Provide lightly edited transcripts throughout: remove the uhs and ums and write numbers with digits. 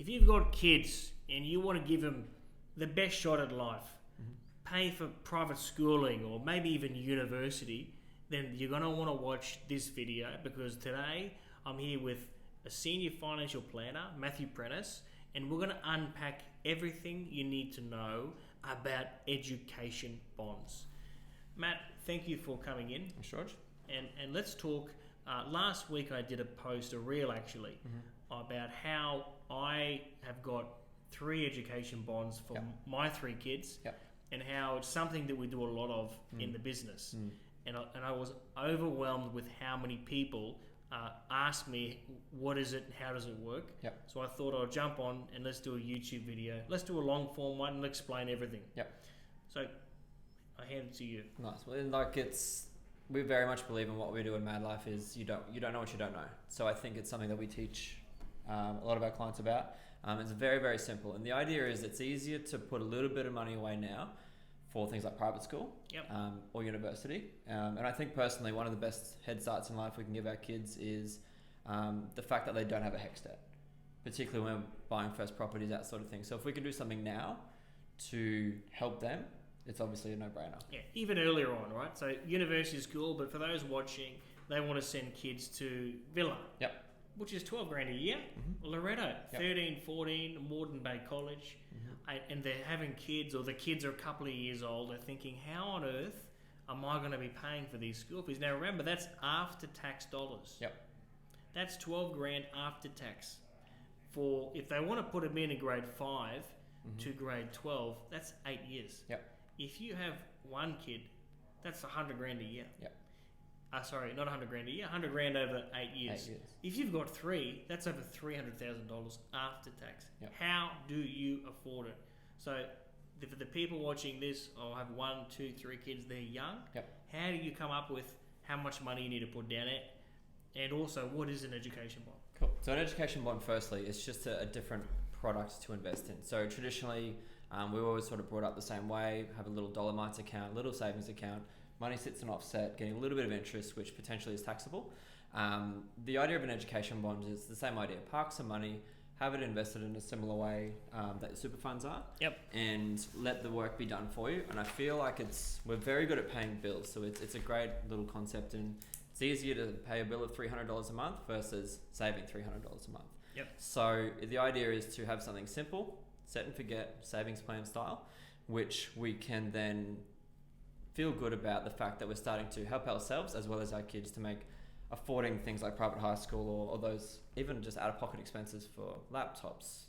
if you've got kids and you want to give them the best shot at life, pay for private schooling or maybe even university, then you're going to want to watch this video, because today I'm here with a senior financial planner, Matthew Prentice, and we're going to unpack everything you need to know about education bonds. Matt, thank you for coming in. Thanks, George. And let's talk. Last week I did a reel actually, about how I have got 3 education bonds for my 3 kids, and how it's something that we do a lot of in the business. And I was overwhelmed with how many people ask me, what is it and how does it work? So I thought I'll jump on and let's do a YouTube video. Let's do a long form one and explain everything. So I hand it to you. Nice. Well, we very much believe in what we do in Mad Life is you don't know what you don't know. So I think it's something that we teach a lot of our clients about. It's very, very simple. And the idea is it's easier to put a little bit of money away now for things like private school or university. And I think personally, one of the best head starts in life we can give our kids is the fact that they don't have a HECS debt, particularly when we're buying first properties, that sort of thing. So if we can do something now to help them, it's obviously a no-brainer. Yeah, even earlier on, right? So university is cool, but for those watching, they want to send kids to Villa, which is 12 grand a year. Loretto, 13, 14, Moreton Bay College, and they're having kids, or the kids are a couple of years old. They're thinking, how on earth am I going to be paying for these school fees? Now remember, that's after tax dollars. That's 12 grand after tax. For if they want to put them in grade 5 to grade 12, that's 8 years. If you have one kid, that's 100 grand a year. Sorry, not 100 grand a year, 100 grand over 8 years. If you've got 3, that's over $300,000 after tax. How do you afford it? So for the people watching this, I'll have 1, 2, 3 kids, they're young. How do you come up with how much money you need to put down it? And also, what is an education bond? Cool. So an education bond, firstly, is just a different product to invest in. So traditionally, we've always sort of brought up the same way, have a little Dolomites account, little savings account, money sits in offset, getting a little bit of interest, which potentially is taxable. The idea of an education bond is the same idea. Park some money, have it invested in a similar way that the super funds are, and let the work be done for you. And I feel like we're very good at paying bills, so it's a great little concept, and it's easier to pay a bill of $300 a month versus saving $300 a month. So the idea is to have something simple, set and forget, savings plan style, which we can then feel good about the fact that we're starting to help ourselves as well as our kids to make affording things like private high school or those even just out-of-pocket expenses for laptops,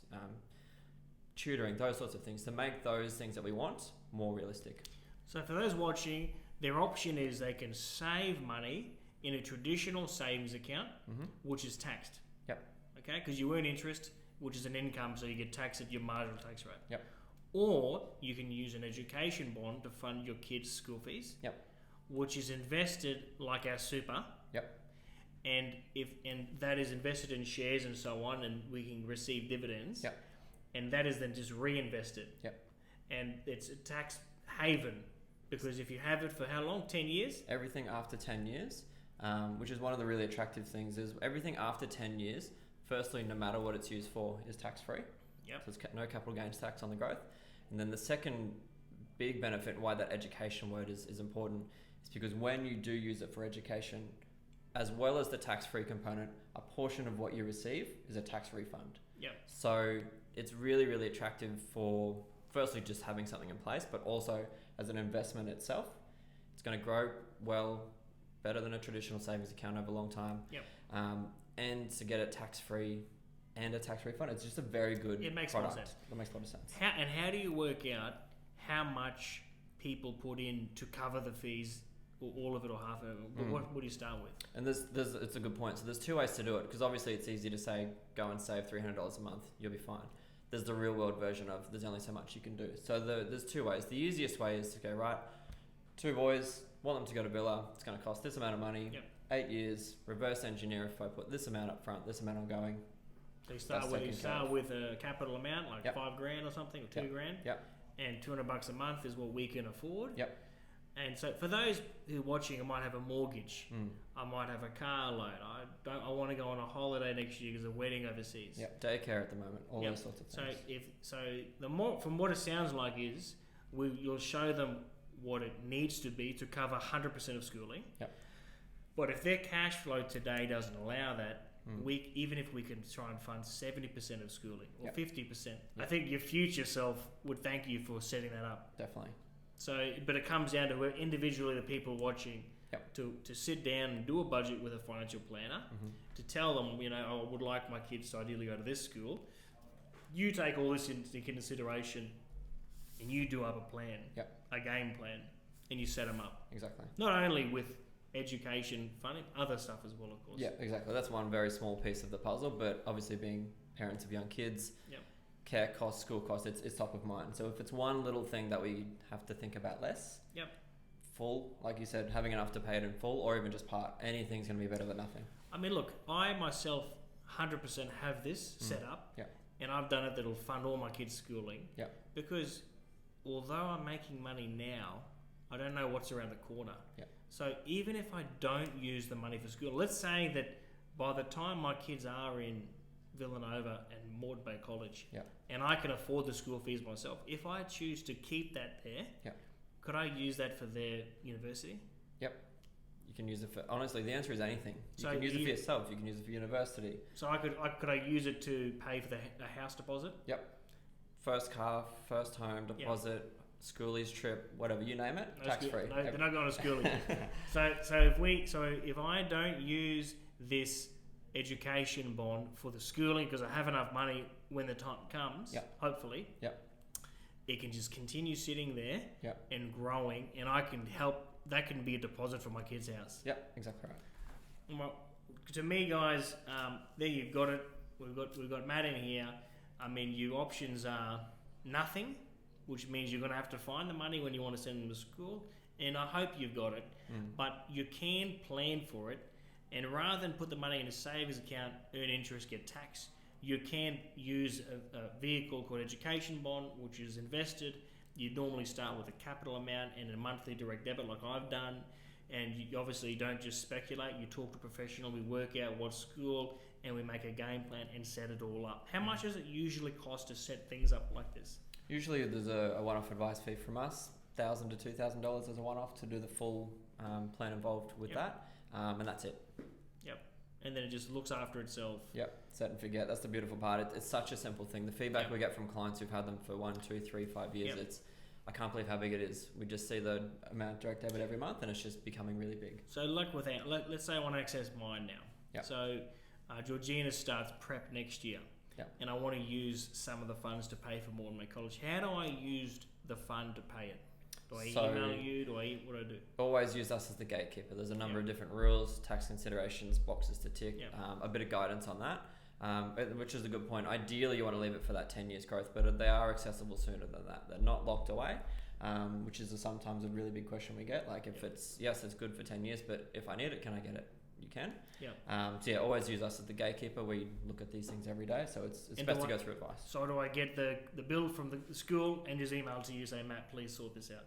tutoring, those sorts of things, to make those things that we want more realistic. So for those watching, their option is they can save money in a traditional savings account, which is taxed. Okay, because you earn interest, which is an income, so you get taxed at your marginal tax rate. Or you can use an education bond to fund your kids' school fees, which is invested like our super. And that is invested in shares and so on, and we can receive dividends. And that is then just reinvested. And it's a tax haven, because if you have it for how long? 10 years? Everything after 10 years, which is one of the really attractive things, is everything after 10 years, firstly, no matter what it's used for, is tax-free. So it's no capital gains tax on the growth. And then the second big benefit, why that education word is important, is because when you do use it for education, as well as the tax-free component, a portion of what you receive is a tax refund. So it's really, really attractive for, firstly, just having something in place, but also as an investment itself. It's going to grow better than a traditional savings account over a long time. And to get it tax-free and a tax refund, it's just a very good product. It makes a lot of sense. It makes a lot of sense. How do you work out how much people put in to cover the fees, or all of it or half of it? What do you start with? And it's a good point. So there's 2 ways to do it, because obviously it's easy to say, go and save $300 a month, you'll be fine. There's the real world version of there's only so much you can do. So there's 2 ways. The easiest way is to go, right, 2 boys, want them to go to Villa, it's going to cost this amount of money, 8 years, reverse engineer if I put this amount up front, this amount ongoing. So you start with a capital amount, like $5 grand or something, or $2 grand. And $200 a month is what we can afford. And so for those who are watching, I might have a mortgage. I might have a car loan. I want to go on a holiday next year because of a wedding overseas. Yep, daycare at the moment, all those sorts of things. So the more, from what it sounds like is, you'll show them what it needs to be to cover 100% of schooling. Yep. But if their cash flow today doesn't allow that, even if we can try and fund 70% of schooling or 50%, I think your future self would thank you for setting that up. Definitely. So, but it comes down to individually the people watching to sit down and do a budget with a financial planner, to tell them, I would like my kids to ideally go to this school. You take all this into consideration and you do up a plan, a game plan, and you set them up. Exactly. Not only with education, funding, other stuff as well, of course. Yeah, exactly. That's one very small piece of the puzzle, but obviously being parents of young kids, care costs, school costs, it's top of mind. So if it's one little thing that we have to think about less, full, like you said, having enough to pay it in full, or even just part, anything's going to be better than nothing. I mean, look, I myself 100% have this set up, and I've done it that'll fund all my kids' schooling, because although I'm making money now, I don't know what's around the corner. So even if I don't use the money for school, let's say that by the time my kids are in Villanova and Moreton Bay College, and I can afford the school fees myself, if I choose to keep that there, could I use that for their university? Yep. You can use it for, honestly, the answer is anything. You can use it for yourself, you can use it for university. So could I use it to pay for the house deposit? Yep. First car, first home deposit, schoolies trip, whatever, you name it, tax free. No, they're not going to schoolies. so if I don't use this education bond for the schooling because I have enough money when the time comes, hopefully, it can just continue sitting there and growing, and I can help. That can be a deposit for my kid's house. Yep, exactly right. Well, to me, guys, there you've got it. We've got Matt in here. I mean, your options are nothing, which means you're going to have to find the money when you want to send them to school, and I hope you've got it. But you can plan for it, and rather than put the money in a savings account, earn interest, get taxed, you can use a vehicle called education bond, which is invested. You normally start with a capital amount and a monthly direct debit like I've done, and you obviously don't just speculate. You talk to a professional, we work out what school, and we make a game plan and set it all up. How much does it usually cost to set things up like this? Usually there's a one-off advice fee from us, $1,000 to $2,000 as a one-off to do the full plan involved with that, and that's it. And then it just looks after itself. Set and forget. That's the beautiful part. It's such a simple thing. The feedback we get from clients who've had them for 1, 2, 3, 5 years, I can't believe how big it is. We just see the amount direct debit every month, and it's just becoming really big. So like with that, let's say I want to access mine now. So Georgina starts prep next year, and I want to use some of the funds to pay for Moreton Bay College. How do I use the fund to pay it? Do I email you? What do I do? Always use us as the gatekeeper. There's a number of different rules, tax considerations, boxes to tick, a bit of guidance on that, which is a good point. Ideally, you want to leave it for that 10 years growth, but they are accessible sooner than that. They're not locked away, which is sometimes a really big question we get. Like if it's good for 10 years, but if I need it, can I get it? You can. Always use us as the gatekeeper. We look at these things every day, so it's best to go through advice. So do I get the bill from the school and just email to you, say, Matt, please sort this out?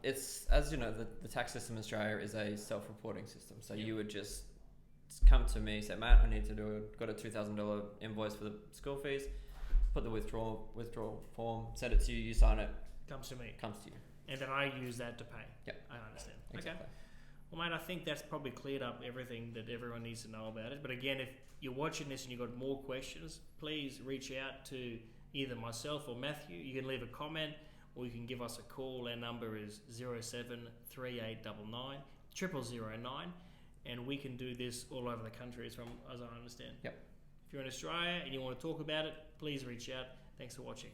It's, as you know, the tax system in Australia is a self-reporting system. So you would just come to me, say, Matt, I need to got a $2,000 invoice for the school fees, put the withdrawal form, send it to you, you sign it. Comes to you. And then I use that to pay. I understand. Exactly. Okay. Well, mate, I think that's probably cleared up everything that everyone needs to know about it. But again, if you're watching this and you've got more questions, please reach out to either myself or Matthew. You can leave a comment or you can give us a call. Our number is 073899 0009, and we can do this all over the country as I understand. Yep. If you're in Australia and you want to talk about it, please reach out. Thanks for watching.